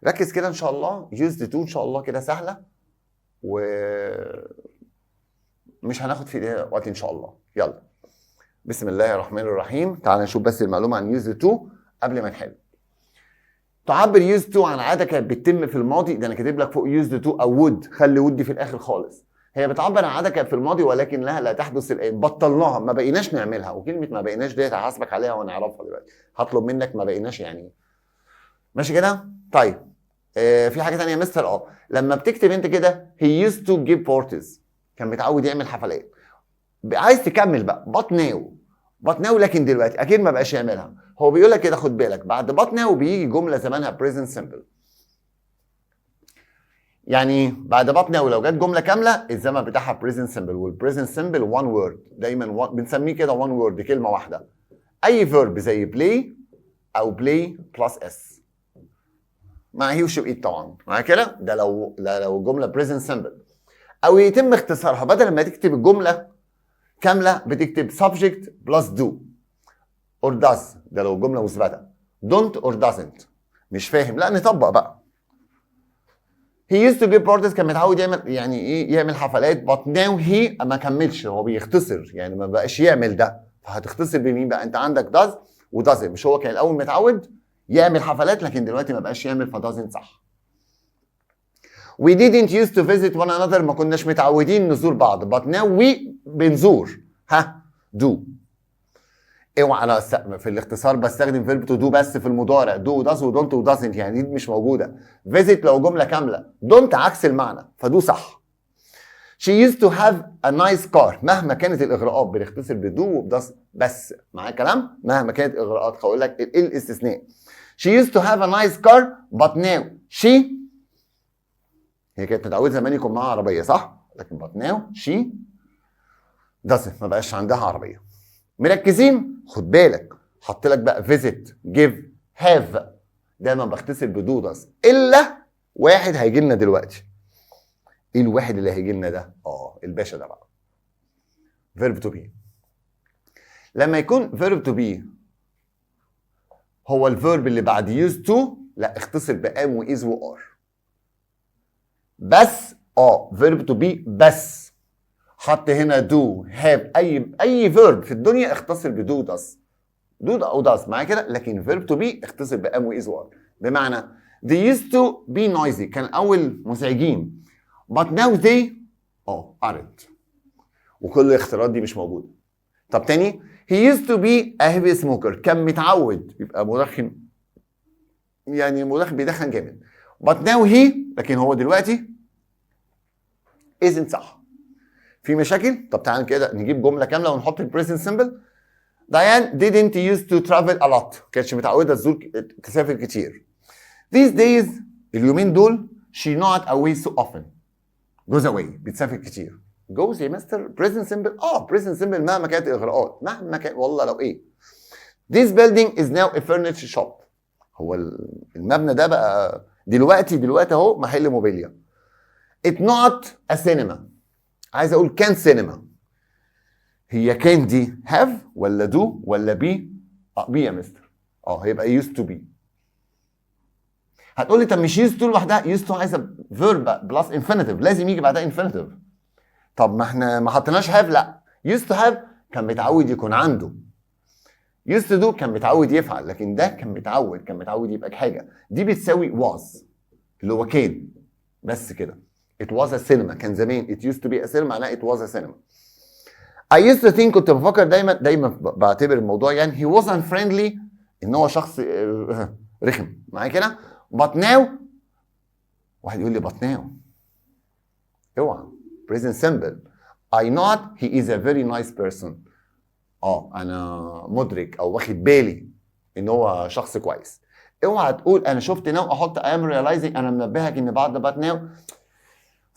ركز كده ان شاء الله. used to ان شاء الله كده سهله ومش هناخد في ايديها وقت ان شاء الله. يلا بسم الله الرحمن الرحيم. تعال نشوف بس المعلومه عن used to قبل ما نحل. تعبر used to عن عاده كانت بتتم في الماضي. ده انا كاتب لك فوق used to او would، خلي would في الاخر خالص. هي بتعبر عن عاده كانت في الماضي ولكنها لا تحدث الان. بطلناها، ما بقيناش نعملها. وكلمه ما بقيناش ديت هحاسبك عليها ونعرفها دلوقتي. هطلب منك ما بقيناش يعني ماشي كده. طيب في حاجه ثانيه يا مستر. لما بتكتب انت كده he used to give parties، كان متعود يعمل حفلات. عايز تكمل بقى but now لكن دلوقتي اكيد ما بقاش يعملها. هو بيقول لك كده خد بالك، بعد but now بيجي جمله زمانها present simple. يعني بعد but now لو جت جمله كامله الزمن بتاعها present simple، والpresent simple one word دايما بنسميه كده one word، كلمه واحده. اي verb زي play او play plus s مع he وشي وايت طبعا مع كده. ده لو جمله present simple. او يتم اختصارها، بدل ما تكتب الجمله كامله بتكتب subject plus do or does. ده لو جمله مثبته. don't or doesn't. مش فاهم؟ لا نطبق بقى. he used to give parties، كان متعود يعمل يعني ايه، يعمل حفلات. but now he ما كملش، هو بيختصر يعني ما بقاش يعمل ده. فهتختصر بمين بقى؟ انت عندك does و doesn't. مش هو كان الاول متعود يعمل حفلات لكن دلوقتي ما بقاش يعمل، ف doesn't صح. we didn't used to visit one another، ما كناش متعودين نزور بعض. but now we بنزور. do. اوعى انا في الاختصار بستخدم فيرب تو دو بس في المضارع. دو does ودونت ودازنت، يعني دي مش موجوده. visit لو جمله كامله. دونت عكس المعنى، فدو صح. she used to have a nice car، مهما كانت الاغراءات بنختصر بدو وبداس بس. معايا كلام؟ مهما كانت الاغراءات. هقول لك ايه الاستثناء. she used to have a nice car but now she، هي كانت متعوده زمان يكون معاها عربيه صح؟ لكن but now she doesn't، ما بقاش عندها عربيه. مركزين؟ خد بالك حط لك بقى visit give have، دايما بختصر بدو داس. الا واحد هيجي لنا دلوقتي. ايه الواحد اللي هيجي لنا ده؟ الباشا ده بقى verb to be. لما يكون verb to be هو الفيرب اللي بعد used to، لا اختصر بام و is و are بس. verb to be بس. حط هنا do have، اي فيرب في الدنيا اختصر بدو داس. do او does معايا كده. لكن verb to be اختصر بام و is و are. بمعنى they used to be noisy، كان اول مزعجين. but now they aren't. وكل الاختيارات دي مش موجوده. طب تاني، he used to be a heavy smoker، كان متعود يبقى مدخن، يعني مدخن بيدخن جامد. but now he، لكن هو دلوقتي isn't صح. في مشاكل؟ طب تعال كده نجيب جمله كامله ونحط البريزنت سمبل. Diane didn't used to travel a lot، كانتش متعوده تسافر كتير. These days، اليومين دول she not away so often، goes away بتسافر كتير. goes يا مستر present simple. present simple مهما كانت الاغراءات، مهما كان والله لو ايه. This building is now a furniture shop، هو المبنى ده بقى دلوقتي اهو محل موبيليا. It's not a cinema، عايز اقول كان سينما. هي كان دي have ولا do ولا بي؟ بي يا مستر. هيبقى used to be. هتقول لي طب مش used to لوحدها؟ used to عايزه verb plus infinitive، لازم يجي بعدها infinitive. طب ما احنا ما حطيناش have. لا، used to have كان متعود يكون عنده. used to do كان متعود يفعل، لكن ده كان متعود يبقى حاجه. دي بتساوي was اللي هو كان بس كده. it was a cinema، كان زمان it used to be a cinema معناه it was a cinema. I used to think، كنت بفكر دايما بعتبر الموضوع يعني he wasn't friendly، ان هو شخص رخم معايا كده. but now، واحد يقول لي but now، اوعى present simple. I not he is a very nice person. انا مدرك او واخد بالي ان هو شخص كويس. اوعى تقول انا شفت now احط I am realizing، انا منبهك ان بعد but now.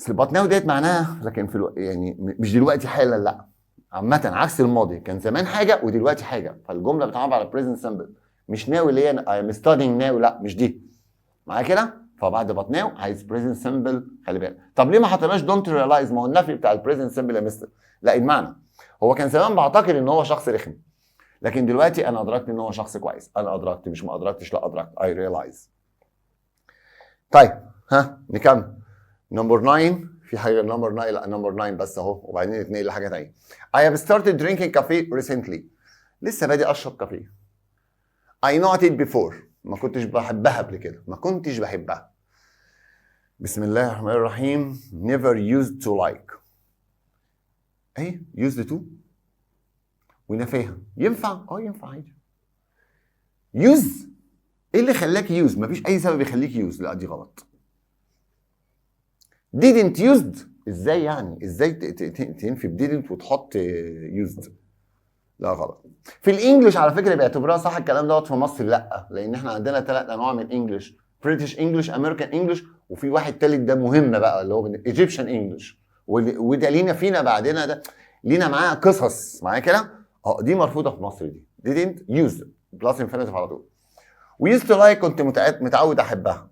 اصل but now ديت معناها لكن في يعني مش دلوقتي حالا، لا عامة عكس الماضي. كان زمان حاجة ودلوقتي حاجة، فالجملة بتعبر على present simple. مش now اللي هي I'm studying now، لا مش دي معايا كده. فبعد but now عايز present simple. خلي بالك. طب ليه ما حطيناش don't realize؟ ما هو النفي بتاع present simple يا مستر. لا المعنى، هو كان زمان بعتقد ان هو شخص رخم، لكن دلوقتي انا ادركت ان هو شخص كويس. انا ادركت، مش ما ادركتش، لا ادركت. I realize. طيب ها نكمل. نمبر 9 في حاجه نمبر 9؟ لا نمبر 9 بس اهو، وبعدين نتنقل لحاجه ثانيه. I have started drinking coffee recently. لسه بادئ اشرب كافيه. I not it before. ما كنتش بحبها قبل كده، ما كنتش بحبها. بسم الله الرحمن الرحيم. never used to like. اهي used to ونفاها ينفع؟ ينفع عادي. use ايه اللي خلاك يوز؟ مفيش اي سبب يخليك يوز، لا دي غلط. didn't used ازاي يعني؟ ازاي تنفي didn't وتحط used؟ لا غلط. في الانجليش على فكره بيعتبروها صح الكلام دوت، في مصر لا، لان احنا عندنا 3 انواع من الانجليش: بريتش انجليش، امريكان انجليش، وفي واحد تالت ده مهم بقى اللي هو ايجيبشن انجليش، وده لينا فينا بعدنا، ده لينا معاه قصص معايا كده. دي مرفوضه في مصر دي didn't used بلس انفينيتيف على طول. ويوست تو لايك كنت متعود احبها.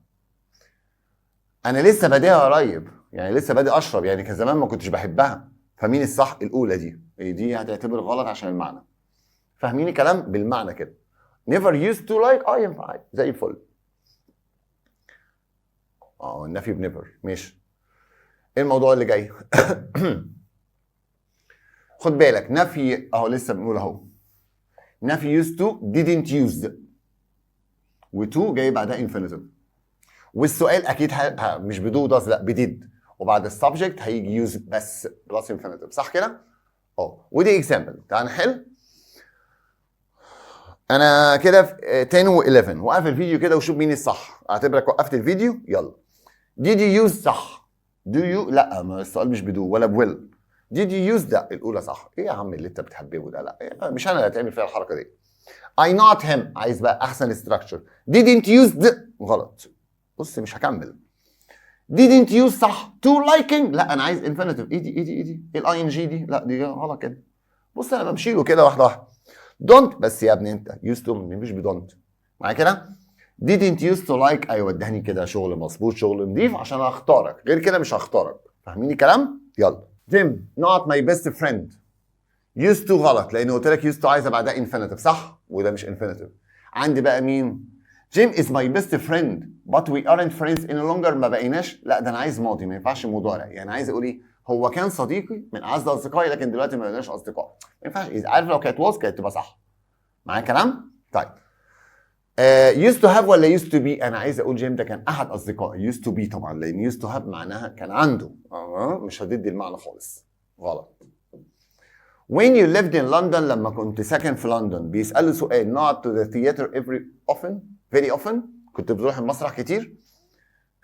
انا لسه بادئها قريب، يعني لسه بادئ اشرب، يعني كان زمان ما كنتش بحبها. فمين الصح؟ الاولى دي هتعتبر غلط عشان المعنى. فاهمين الكلام بالمعنى كده. never used to like ينفع زي الفل. النفي بنيفر ماشي. ايه الموضوع اللي جاي؟ خد بالك نفي اهو لسه بنقول اهو. نفي used to didn't used، و2 جاي بعدها infinitive. والسؤال اكيد مش بدو داز، لا بديد، وبعد السبجكت هيجي يوز بس بلس انفينيتيف، صح كده؟ ودي اكزامبل. تعال نحل. انا كده في 10 و11، وقف الفيديو كده وشوف مين الصح. اعتبرك وقفت الفيديو. يلا. did you use صح. do you لا، ما السؤال مش بدو ولا بويل. did you use ده الاولى صح. ايه يا عم اللي انت بتحببه ده؟ لا مش انا اللي هتعمل فيها الحركه دي. I not him عايز بقى احسن structure. didn't use غلط. بص مش هكمل. didn't use صح. to liking لا، انا عايز infinitive. ايه الاي ان جي دي؟ لا دي غلط كده. بص انا بمشي له كده واحده واحده. don't بس يا ابني انت used to مش بدونت معايا كده. didn't used to like ايوه اداني كده شغل مظبوط، شغل نضيف عشان اختارك، غير كده مش هختارك. فاهمين الكلام؟ يلا. جيم not my best friend. used to غلط، لان قلت لك used to عايزه بعدها infinitive صح، وده مش infinitive. عندي بقى مين؟ Jim is my best friend but we aren't friends any longer. ما بقيناش، لا ده انا عايز ماضي، ما ينفعش مضارع. يعني عايز اقول ايه؟ هو كان صديقي من اعز اصدقائي لكن دلوقتي ما بقيناش اصدقاء. ما ينفعش. عارف لو كانت was كانت تبقى صح. معايا كلام؟ طيب. used to have ولا used to be؟ انا عايز اقول جيم ده كان احد اصدقائي. used to be طبعا، لان used to have معناها كان عنده. مش هتدي المعنى خالص. غلط. When you lived in London لما كنت ساكن في لندن، بيسألوا سؤال not to the theater very often. كنت بتروح المسرح كتير؟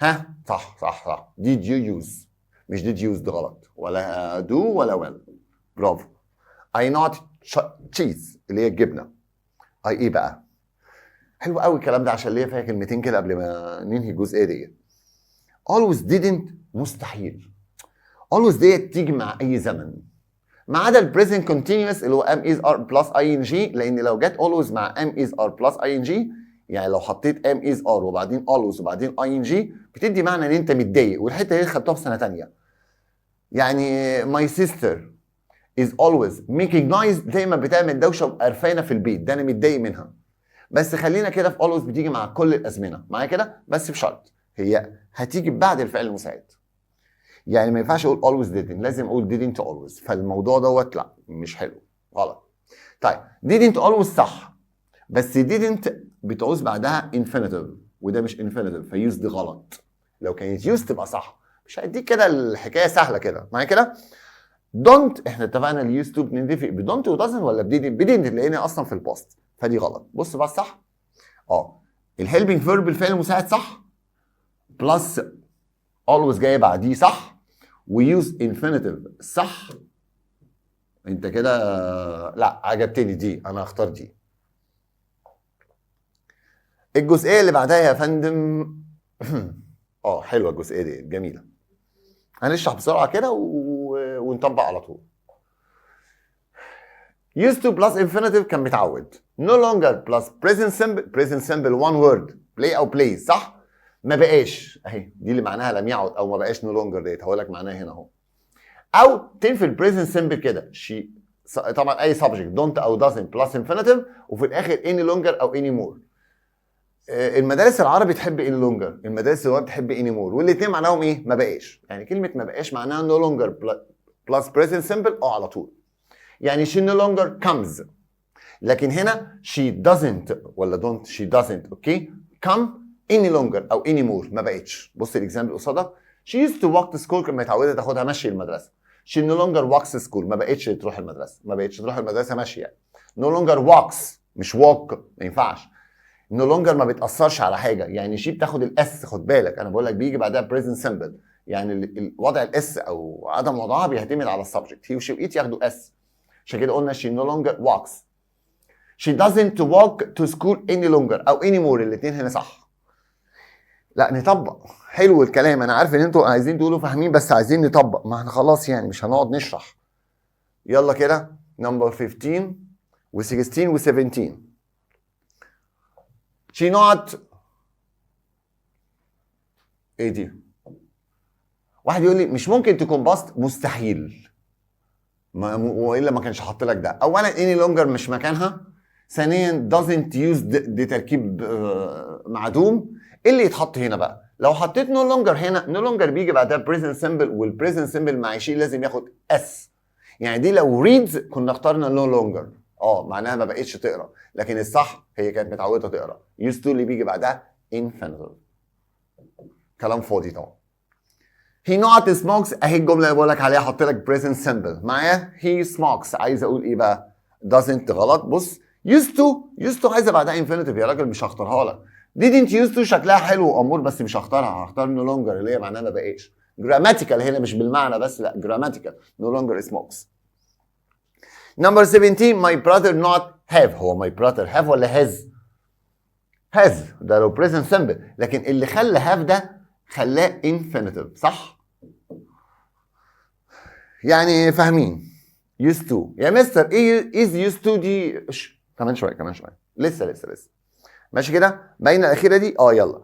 ها صح. did you use مش did use، ده غلط. ولا do ولا well. برافو. I not cheese اللي هي الجبنة. ايه بقى؟ حلو قوي الكلام ده عشان ليا فيها كلمتين كده قبل ما ننهي الجزئية دي. always didn't مستحيل. always ديت تيجي مع اي زمن ما عدا البريزنت كونتينيوس اللي هو ام از ار بلس اي ان جي، لان لو جت اولويز مع ام از ار بلس اي ان جي، يعني لو حطيت ام از ار وبعدين اولويز وبعدين اي ان جي، بتدي معنى ان انت متضايق، والحته دي خدتها في سنه ثانيه. يعني ماي سيستر از اولويز ميكينج نويز، دايما بتعمل دوشه وقرفانه في البيت، ده انا متضايق منها. بس خلينا كده في اولويز بتيجي مع كل الازمنه معايا كده، بس بشرط هي هتيجي بعد الفعل المساعد. يعني ما ينفعش اقول always didn't، لازم اقول didn't always. فالموضوع دوت لا مش حلو، غلط. طيب didn't always صح، بس didn't بتعوز بعدها infinitive، وده مش infinitive، فused غلط. لو كانت used تبقى صح. مش هديك كده الحكايه سهله كده معايا كده. don't احنا اتفقنا ال used to بنتفق ب don't و doesn't ولا ب didn't لان اصلا في الباست، فدي غلط. بص بقى الصح. الهيلبينج فيرب الفعل المساعد صح، بلس always جايه بعديه صح، ويوز انفينيتيف صح. انت كده لا عجبتني دي، انا هختار دي. الجزئيه اللي بعدها يا فندم حلوه الجزئيه دي جميله. هنشرح بسرعه كده ونطبق على طول. used to plus infinitive كان متعود. no longer plus present simple one word play او plays صح. ما بقاش اهي دي اللي معناها لم يعد او ما بقاش no longer ديت. هقول لك معناها هنا اهو. او تنفي البريزنت سمبل كده شي طبعا اي سبجكت دونت او doesn't بلس انفينيتيف وفي الاخر any longer او any more. المدارس العربي تحب any longer، المدارس اللغات تحب any more، والاثنين معناهم ايه؟ ما بقاش. يعني كلمه ما بقاش معناها no longer plus present simple على طول. يعني she no longer comes، لكن هنا she doesn't ولا don't، she doesn't اوكي come any longer او any more، ما بقتش. بص الاكزامبل قصادها، she used to walk to school، كانت متعوده تاخدها مشي المدرسه. she no longer walks to school، ما بقتش تروح المدرسه، ما بقتش تروح المدرسه مشي يعني. no longer walks مش walk، ما ينفعش. no longer ما بتاثرش على حاجه، يعني she بتاخد الاس، خد بالك انا بقول لك بيجي بعدها present simple، يعني وضع الاس او عدم وضعها بيعتمد على السبجكت. هي وشي وايت ياخدوا اس، عشان كده قلنا she no longer walks. she doesn't walk to school any longer او any more، الاثنين هنا صح. لا نطبق، حلو الكلام، انا عارف ان انتوا عايزين تقولوا فاهمين بس عايزين نطبق، ما احنا خلاص يعني مش هنقعد نشرح. يلا كده نمبر 15 و16 و17. she not، ايه دي؟ واحد يقول لي مش ممكن تكون باست، مستحيل، والا ما كانش حاطط لك ده. اولا any longer مش مكانها، ثانيا doesn't use دي تركيب معدوم. ايه اللي يتحط هنا بقى؟ لو حطيت no longer هنا، no longer بيجي بعدها present simple، والpresent simple مع شيء لازم ياخد s. يعني دي لو reads كنا اخترنا no longer، معناها ما بقتش تقرا، لكن الصح هي كانت متعوده تقرا. used to اللي بيجي بعدها infinitive. كلام فاضي طبعا. he not smokes، اهي الجمله اللي بقول لك عليها، احط لك present simple معايا he smokes. عايز اقول ايه بقى؟ doesn't غلط. بص used to عايزه بعدها infinitive يا راجل، مش هختارها لك. didn't used to شكلها حلو وامور بس مش هختارها، هختار no longer اللي هي معناها ما بقاش. grammatical هنا مش بالمعنى بس، لا grammatical no longer smokes. number 17 my brother not have. هو my brother have ولا has ده لو present simple، لكن اللي خلى have ده خلاه infinitive صح؟ يعني فاهمين؟ used to يا مستر ايه is used to دي كمان شويه لسه ماشي كده. باينه الاخيره دي يلا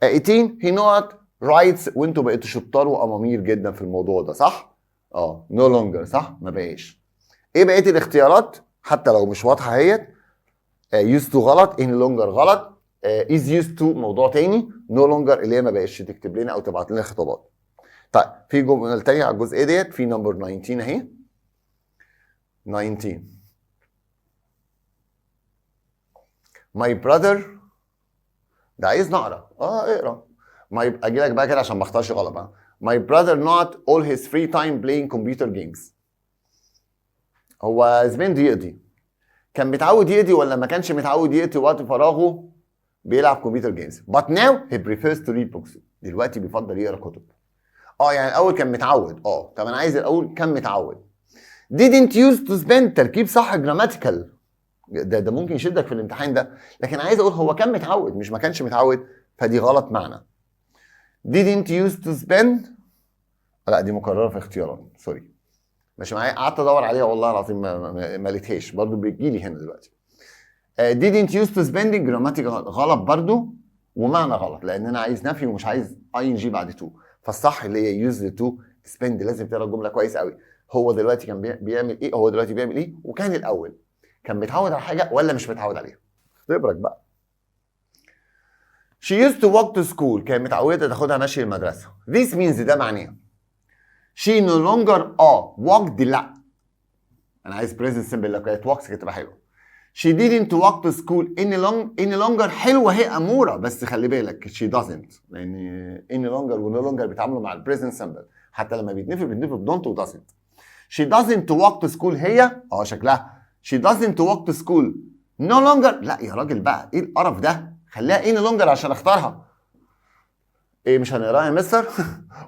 18 he not writes، وانتوا بقيتوا شطار وامامير جدا في الموضوع ده صح؟ no longer صح، ما بقاش. ايه بقيه الاختيارات حتى لو مش واضحه اهيت؟ used to غلط، any longer غلط، is used to موضوع تاني، no longer اللي هي ما بقتش تكتب لنا او تبعت لنا خطابات. طيب في جمله تانيه على الجزئيه ديت، في نمبر 19 اهي. 19 my brother، ده عايز نقرا اقرا. اجي لك بقى كده عشان ما اختارش غلط بقى. my brother not all his free time playing computer games. هو زمان يقضي، كان متعود يقضي ولا ما كانش متعود يقضي وقت فراغه بيلعب كمبيوتر جيمز؟ but now he prefers to read books. دلوقتي بيفضل يقرا كتب. يعني الاول كان متعود. طب انا عايز الاول كان متعود. didn't use to spend، تركيب صح جراماتيكال، ده ممكن يشدك في الامتحان ده، لكن عايز اقول هو كان متعود مش ما كانش متعود، فدي غلط معنى. didn't use to spend، لا دي مكرره في اختيارات سوري، ماشي معايا، قعدت ادور عليها والله العظيم ما لقيتهاش، برضه بيجي لي هنا دلوقتي. didn't use to spending جراماتيك غلط برضه، ومعنى غلط لان انا عايز نفي ومش عايز ing بعد to، فالصح اللي هي use to spend. لازم تقرا الجمله كويس قوي. هو دلوقتي كان بيعمل ايه؟ هو دلوقتي بيعمل ايه؟ وكان الاول كان متعود على حاجه ولا مش متعود عليها؟ اختبرك بقى. she used to walk to school، كانت متعوده تاخدها مشي المدرسه. this means ده معناه she no longer walked، لا انا عايز present simple، لو كانت walks كانت تبقى حلوه. she didn't walk to school any longer حلوه هي اموره، بس خلي بالك she doesn't، لان any longer و no longer بيتعاملوا مع البريزنت simple، حتى لما بيتنفي don't و doesn't. she doesn't walk to school هي شكلها she doesn't walk to school no longer. لا يا راجل بقى ايه القرف ده؟ خليها any longer عشان اختارها. ايه مش هنقراها يا مستر؟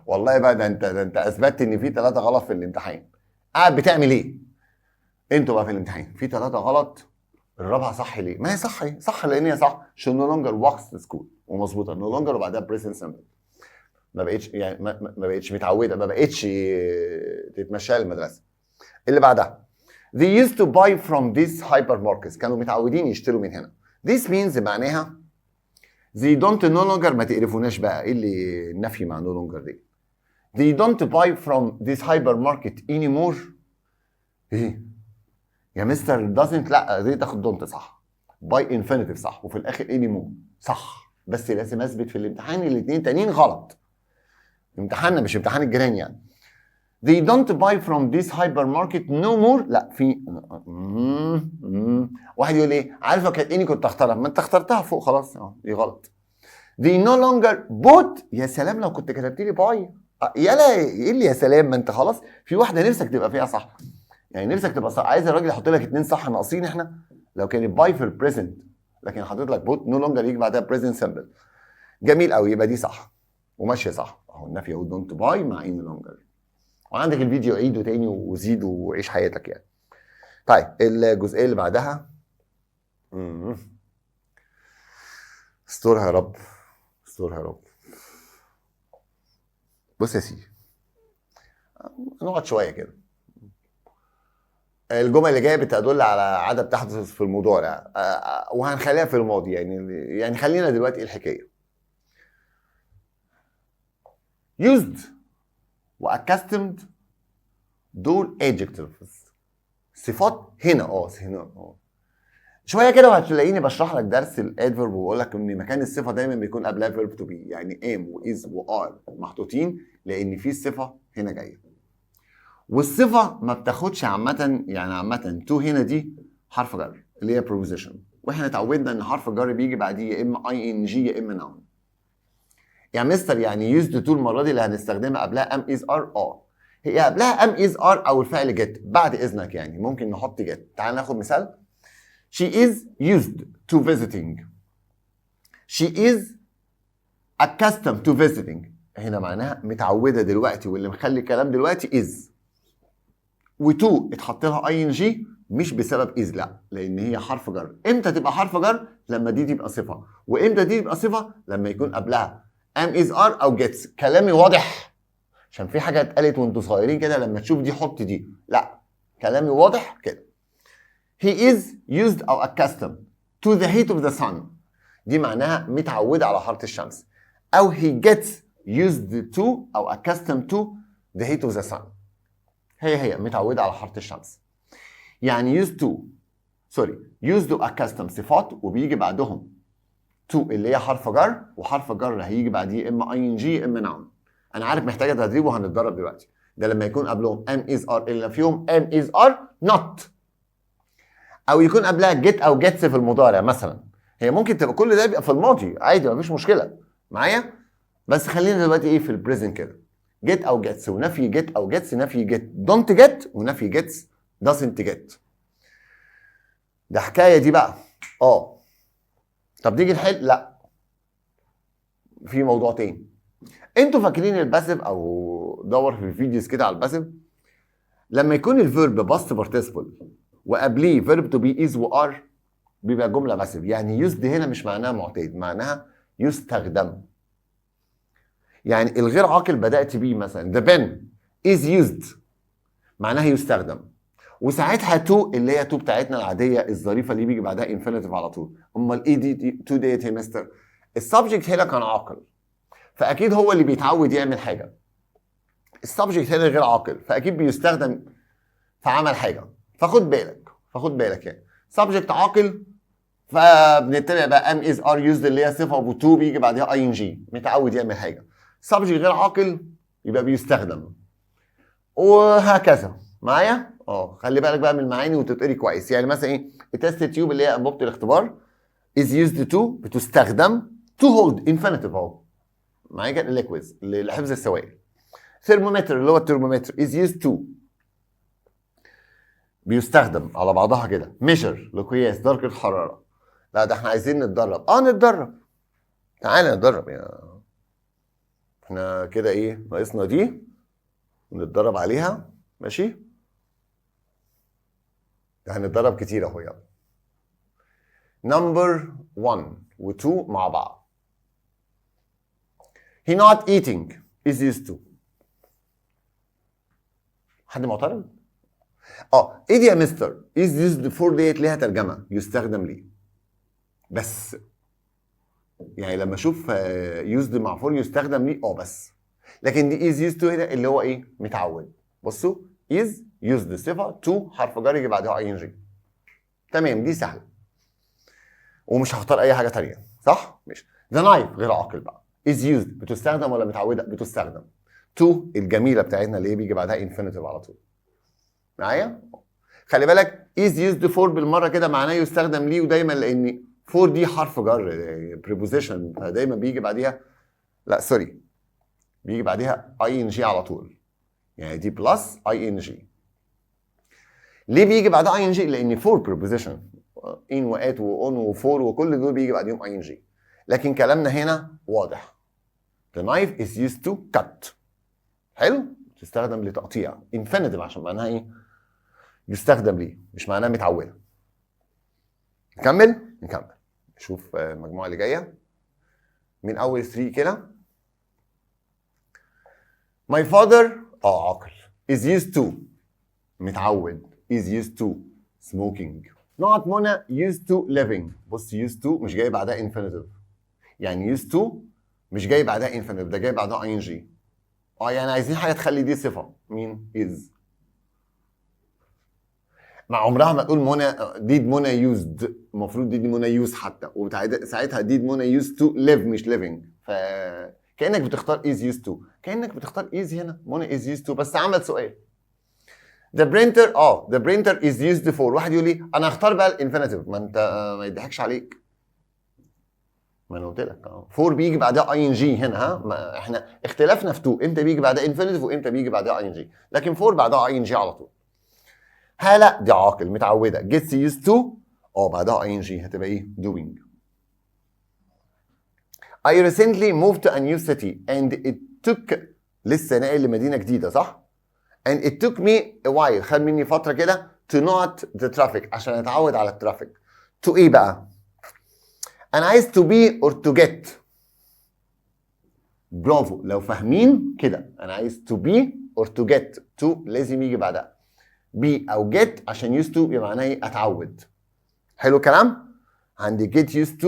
والله بقى ده انت اثبتت ان في 3 غلط في الامتحان. قاعد بتعمل ايه؟ انتوا بقى في الامتحان في 3 غلط، الرابعه صح ليه؟ ما هي صح لان هي صح. she no longer walks to school ومظبوطه no longer وبعدها present simple. ما بقتش يعني ما بقتش متعوده، ما بقتش تتمشى المدرسه. اللي بعدها they used to buy from these hypermarkets، كانوا متعودين يشتروا من هنا. this means معناها they don't no longer، ما تقرفوناش بقى ايه اللي النفي مع no longer دي. they don't buy from this hypermarket anymore. ايه يا مستر doesn't؟ لا دي تاخد don't صح. باي انفينيتيف صح، وفي الاخر اني مور صح، بس لازم اثبت في الامتحان الاثنين تانيين غلط. امتحاننا مش امتحان الجيران يعني. They don't buy from this hypermarket no more. لا في واحد يقول ايه؟ عارف لو كانت اني كنت اختارها، ما انت اخترتها فوق خلاص. دي غلط. They no longer bought. يا سلام لو كنت كتبت لي باي. يلا ايه اللي يا سلام؟ ما انت خلاص في واحده نفسك تبقى فيها صح، يعني نفسك تبقى صح، عايز الراجل يحط لك 2 صح ناقصين احنا. لو كانت باي في البريزنت لكن حاطط لك بوت نو لونجر يجي بعدها بريزنت سمبل. جميل قوي، يبقى دي صح وماشيه صح اهو. النفي اهو دونت باي مع ان لونجر. وعندك الفيديو عيده تاني وزيد وعيش حياتك يعني. طيب الجزئيه اللي بعدها استرها يا رب، استرها يا رب. بص يا سيدي، نقعد شويه كده. الجمل اللي جايه بتدل على عاده بتحدث في المضارع وهنخليها في الماضي يعني خلينا دلوقتي ايه الحكايه. used وaccustomed دول adjectives، صفات هنا هنا شويه كده وهتلاقيني بشرح لك درس الادفيرب وبقول لك ان مكان الصفه دايما بيكون قبلها فيرب تو بي، يعني am واز وار محطوطين لان في صفه هنا جايه. والصفه ما بتاخدش عامه، يعني عامه تو هنا دي حرف جر اللي هي preposition، واحنا اتعودنا ان حرف الجر بيجي بعديه يا اما اي ان جي يا اما نون. يا مستر يعني يوزد تو المره دي اللي هنستخدمها قبلها ام از ار. هي قبلها ام از ار او الفعل جيت بعد اذنك، يعني ممكن نحط جيت. تعال ناخد مثال. She is used to visiting. She is accustomed to visiting. هنا معناها متعوده دلوقتي، واللي مخلي الكلام دلوقتي is. وتو اتحط لها اي ان جي مش بسبب از، لا، لان هي حرف جر. امتى تبقى حرف جر؟ لما دي تبقى صفه. وامتى دي تبقى صفه؟ لما يكون قبلها ام از ار او جيتس. كلامي واضح؟ عشان في حاجه اتقالت وانتوا صغيرين كده لما تشوف دي حط دي، لا كلامي واضح كده. He is used أو accustomed to the heat of the sun. دي معناها متعود على حرارة الشمس. أو he gets used to أو accustomed to the heat of the sun. هي متعودة على حرارة الشمس. يعني used to accustomed صفات وبيجي بعدهم to اللي هي حرف جر، وحرف جر هيجي بعديه إما ing إما noun. أنا عارف محتاجة تدريب وهنتدرب دلوقتي. ده لما يكون قبلهم am is are، اللي فيهم am is are not. او يكون قبلها جيت او جيتس في المضارع مثلا. هي ممكن تبقى كل ده يبقى في الماضي عادي مفيش مشكله معايا، بس خلينا دلوقتي ايه في البريزنت كده. جيت او جيتس ونفي جيت او جيتس، نفي جيت دونت جيت ونفي جيتس دازنت جيت. ده حكايه دي بقى. طب نيجي نحل. لا، في موضوع تاني. انتوا فاكرين الباسيف؟ او دور في الفيديوز كده على الباسيف. لما يكون الفيرب باست بارتيسيبل وقبليه فيرب تو بي از وار بيبقى جمله باسيف. يعني يوزد هنا مش معناها معتاد، معناها يستخدم. يعني الغير عاقل بدات بيه مثلا the pen is used معناها يستخدم. وساعتها تو اللي هي تو بتاعتنا العاديه الظريفه اللي بيجي بعدها انفينيتيف على طول. امال ايه دي تو ديت يا مستر؟ السبجكت هنا كان عاقل فاكيد هو اللي بيتعود يعمل حاجه. السبجكت هنا غير عاقل فاكيد بيستخدم في عمل حاجه. فخد بالك يعني سبجكت عاقل فبنتبع بقى ام از ار يوزد اللي هي صفه وتو بيجي بعدها اي ان جي متعود يعمل حاجه. سبجكت غير عاقل يبقى بيستخدم وهكذا معايا. خلي بالك بقى من المعاني وتتقري كويس. يعني مثلا ايه التست تيوب اللي هي انبوبه الاختبار is used to بتستخدم to hold infinitive اهو معايا كده ليكويز لحفظ السوائل. ثيرمومتر اللي هو الترمومتر is used to بيستخدم على بعضها كده. ميجر لقياس درجه الحراره. لا ده احنا عايزين نتدرب. نتدرب. تعالى نتدرب يا احنا كده ايه ناقصنا دي نتدرب عليها ماشي. هنتدرب كتير اهو. يلا نمبر 1 و2 مع بعض. he not eating is used to. حد معترض؟ ايه دي يا مستر؟ is used for ديت ليها ترجمه يستخدم ليه بس. يعني لما اشوف used مع for يستخدم ليه بس. لكن دي is used to هنا اللي هو ايه متعود. بصوا is used صفه to حرف جر يجي بعدها ing. تمام دي سهله. ومش هختار اي حاجه تانية، صح؟ ماشي. ذا نايف غير عاقل بقى. is used بتستخدم ولا متعوده؟ بتستخدم. to الجميله بتاعتنا اللي هي بيجي بعدها infinitive على طول. معايا؟ خلي بالك is used for بالمره كده معناه يستخدم ليه، ودايما لان for دي حرف جر preposition، فدايما بيجي بعديها، لا سوري، بيجي بعديها ing على طول. يعني دي بلس ing. ليه بيجي بعدها ing؟ لان for preposition in وات وon وفور وكل دول بيجي بعديهم ing. لكن كلامنا هنا واضح. The knife is used to cut. حلو؟ تستخدم لتقطيع. infinitive عشان معناها ايه؟ يستخدم ليه، مش معناها متعوده. نكمل؟ نكمل. نشوف المجموعه اللي جايه من اول 3 كده. My father عاقل is used to متعود is used to smoking. نقط منى used to living. بص used to مش جاي بعدها infinitive، يعني used to مش جاي بعدها infinitive، ده جاي بعدها ing. يعني عايزين حاجه تخلي دي صفه. مين؟ is. مع عمرها ما تقول منى ديد منى used، المفروض ديد منى use حتى، وساعتها ديد منى used to live مش living. فكانك بتختار is used to، كانك بتختار is هنا منى is used to، بس عمل سؤال. The printer the printer is used for. واحد يقول لي انا هختار بقى الانفينيتيف، ما انت ما يضحكش عليك، ما انا قلت لك فور بيجي بعدها اي ان جي هنا. ما احنا اختلافنا في تو، امتى بيجي بعدها انفينيتيف وامتى بيجي بعدها اي ان جي، لكن فور بعدها اي ان جي على طول. لا دي عاقل متعوده gets used to بعدها اي ان جي هتبقى ايه؟ doing. I recently moved to a new city and it took، لسه ناقل لمدينه جديده صح؟ and it took me a while، خد مني فتره كده to not the traffic عشان اتعود على الترافيك. to ايه بقى؟ انا عايز to be or to get. برافو، لو فاهمين كده انا عايز to be or to get. to لازم يجي بعدها be او get عشان used to يبقى معناه ايه؟ اتعود. حلو الكلام؟ عندي get used to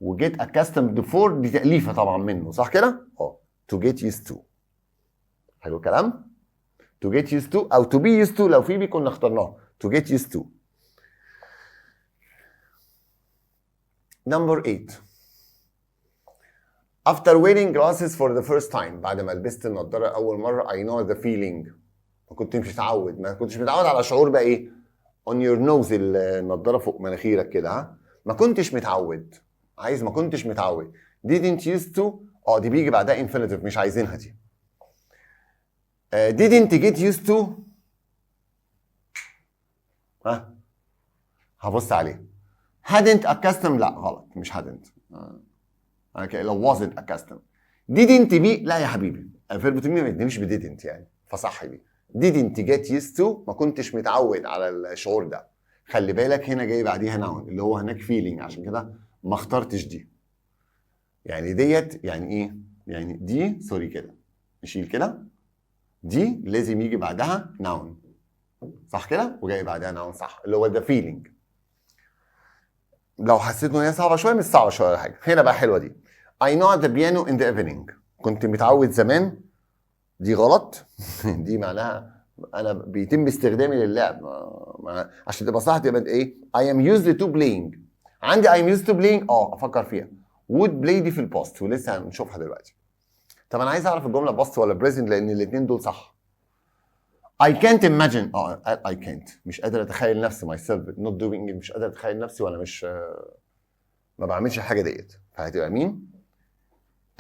و get accustomed for، دي تأليفة طبعا منه صح كده؟ to get used to. حلو الكلام؟ to get used to او to be used to، لو في بي كنا اخترناه to get used to. Number 8. After wearing glasses for the first time، بعد ما لبست النضارة أول مرة I know the feeling. ما كنتش متعود على شعور بقى إيه؟ on your nose، النضارة فوق مناخيرك كده ها؟ ما كنتش متعود. عايز ما كنتش متعود. didn't used to دي بيجي بعدها infinitive مش عايزينها دي. didn't get used to هبص عليه. hadn't accustomed لا غلط، مش hadn't. لو wasn't accustomed. didn't be لا يا حبيبي، الفيرب تو بي ما يتنمش ب didn't يعني، فصح دي. didn't get used to ما كنتش متعود على الشعور ده. خلي بالك هنا جاي بعديها noun اللي هو هناك feeling، عشان كده ما اخترتش دي. يعني ديت يعني ايه؟ يعني دي سوري كده نشيل كده، دي لازم يجي بعدها noun صح كده، وجاي بعدها noun صح اللي هو the feeling. لو حسيت ان هي صعبه شويه، مش صعبه شويه ولا حاجه. هنا بقى حلوه دي. I know the piano in the evening. كنت متعود زمان، دي غلط. دي معناها انا بيتم استخدامي للعب، عشان تبقى صح تبقى ايه؟ I am used to playing. عندي I am used to playing افكر فيها. would play دي في الباست ولسه هنشوفها دلوقتي. طب انا عايز اعرف الجمله باست ولا بريزنت، لان الاثنين دول صح. I can't imagine I can't مش قادر اتخيل نفسي myself not doing it، مش قادر اتخيل نفسي وانا مش ما بعملش الحاجه ديت، فهتبقى مين؟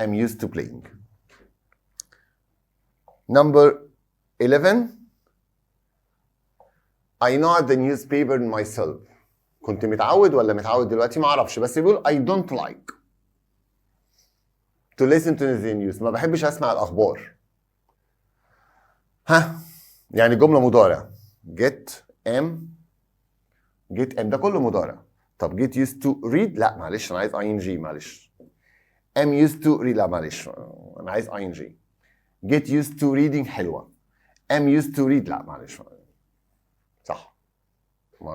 I'm used to playing. Number 11. I know the newspaper myself. كنت متعود ولا متعود دلوقتي؟ ما اعرفش، بس بيقول I don't like to listen to the news. ما بحبش اسمع الاخبار. يعني جمله مضارع get am ده كله مضارع. طب get used to read لا معلش انا عايز ing معلش. am used to read لا معلش انا عايز ing. get used to reading حلوه. am used to read لا معلش صح. ما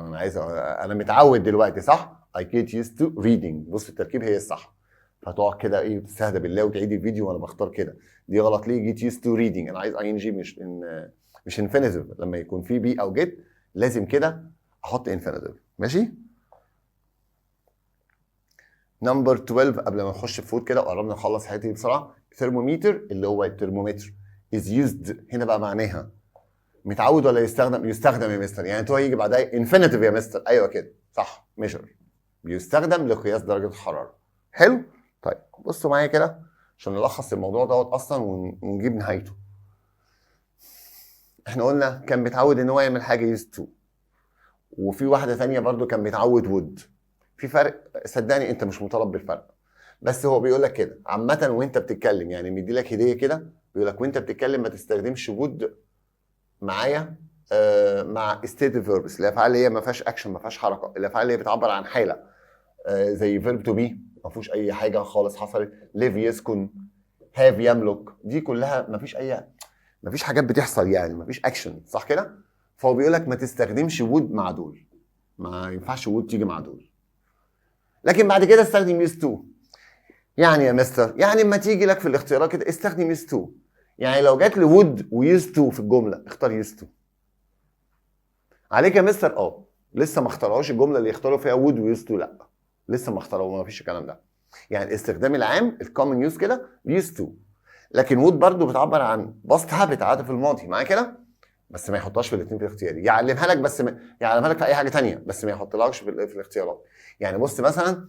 انا عايز انا متعود دلوقتي صح. I get used to reading. بص التركيب هي الصح، فتقعد كده ايه تستهدى بالله وتعيد الفيديو وانا بختار كده. دي غلط ليه؟ get used to reading انا عايز ing مش infinitive. لما يكون في بي او get لازم كده احط infinitive. ماشي. نمبر 12 قبل ما نخش في فود كده وقربنا نخلص حياتي بسرعه. ثرمومتر اللي هو الترمومتر is used هنا بقى معناها متعود ولا يستخدم؟ يستخدم يا مستر. يعني تو هيجي بعدها انفينيتيف يا مستر. ايوه كده صح. ميجر بيستخدم لقياس درجه الحراره. حلو. طيب بصوا معايا كده عشان نلخص الموضوع دوت اصلا ونجيب نهايته. احنا قلنا كان متعود ان هو يعمل حاجه used to، وفي واحده ثانيه برضو كان متعود would. في فرق، صدقني انت مش مطالب بالفرق، بس هو بيقول لك كده عامه وانت بتتكلم. يعني مدي لك هديه كده بيقول لك وانت بتتكلم ما تستخدمش would معايا مع stative verbs، الافعال اللي هي ما فيهاش اكشن ما فيهاش حركه، الافعال اللي هي بتعبر عن حاله زي verb to be ما فيهوش اي حاجه خالص حصلت، live يسكن، have يملك، دي كلها ما فيش حاجات بتحصل، يعني ما فيش اكشن، صح كده؟ فهو بيقول لك ما تستخدمش would مع دول، ما ينفعش would تيجي مع دول. لكن بعد كده استخدم used to. يعني يا مستر يعني اما تيجي لك في الاختيارات كده استخدم used to. يعني لو جات لي would و used to في الجمله اختار used to. عليك يا مستر لسه ما اختاروش الجمله اللي يختاروا فيها would و used to، لا لسه ما اختاروه، ما فيش الكلام ده. يعني الاستخدام العام الكومن يوز كده used to. لكن would برضو بتعبر عن باست هابت، عاده في الماضي معايا كده، بس ما يحطهاش في الاثنين في الاختياري. يعلمها لك بس يعلمها لك في اي حاجه ثانيه بس ما يحطلكش في الاختيارات. يعني بص مثلا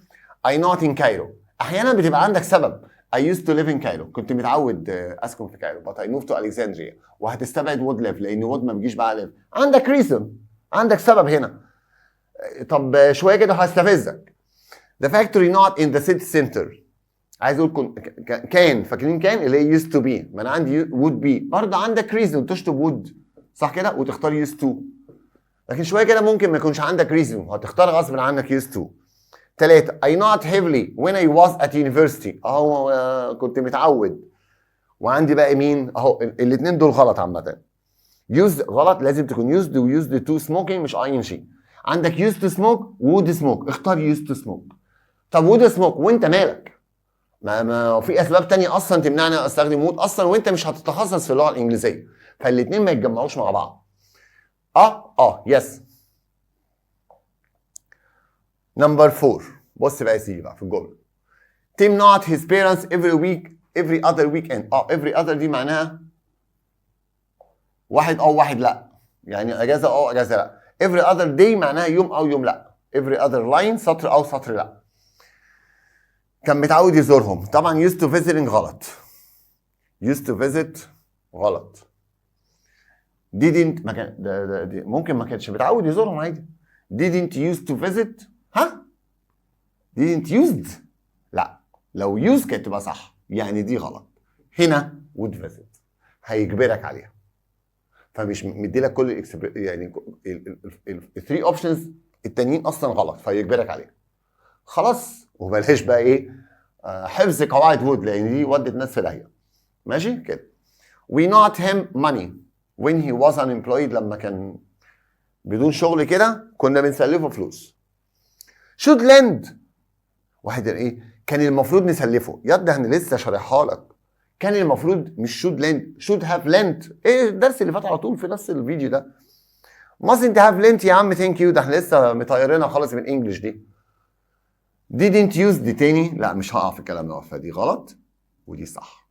I not in Cairo، احيانا بتبقى عندك سبب. I used to live in Cairo، كنت متعود اسكن في كايرو، but I moved to Alexandria، وهتستبعد would live لان would ما بيجيش بقى live. عندك reason، عندك سبب هنا. طب شويه كده هستفزك. The factory not in the city center، عايز اقول كان، فاكرين كان اللي هي used to be، ما انا عندي would be، برضه عندك reason تشطب would، صح كده، وتختار used to. لكن شويه كده ممكن ما يكونش عندك reason، هتختار غصب عنك used to. 3 I not heavily when I was at university، اهو كنت متعود. وعندي بقى مين اهو، الاثنين دول غلط عامه. used غلط، لازم تكون used و used to smoking مش ing. عندك used to smoke would smoke، اختار used to smoke. طب would smoke وانت مالك؟ ما في اسباب تانية اصلا تمنعني استخدم would اصلا وانت مش هتتخصص في اللغه الانجليزيه، فالاثنين ما يتجمعوش مع بعض. يس. نمبر 4 بص بقى يا سيدي بقى في الجمله. Tim not his parents every other weekend. every other دي معناها واحد واحد لا، يعني اجازه اجازه لا. every other day معناها يوم او يوم لا. every other line سطر او سطر لا. كان متعود يزورهم، طبعا used to visiting غلط. used to visit غلط. didn't ما كان ده ممكن ما كانش متعود يزورهم عادي. didn't used to visit didn't used لا، لو used كانت تبقى صح، يعني دي غلط. هنا would visit هيجبرك عليها، فمش مدي لك كل يعني الثري اوبشنز التانيين اصلا غلط فيجبرك عليها. خلاص وبلاش بقى ايه حفظ قواعد would لان دي ودت ناس في داهيه. ماشي كده. we not him money when he was unemployed، لما كان بدون شغل كده كنا بنسلفه فلوس. should lend واحد ايه كان المفروض نسلفه، يبدا انا لسه شارحها لك. كان المفروض مش should lend، should have lent. ايه الدرس اللي فات على طول في نفس الفيديو ده. mustn't have lent يا عم ثانك يو، ده احنا لسه مطيرينها خالص من انجلش دي. didn't use دي تاني لا مش هقع في الكلام ده، فدي غلط ودي صح.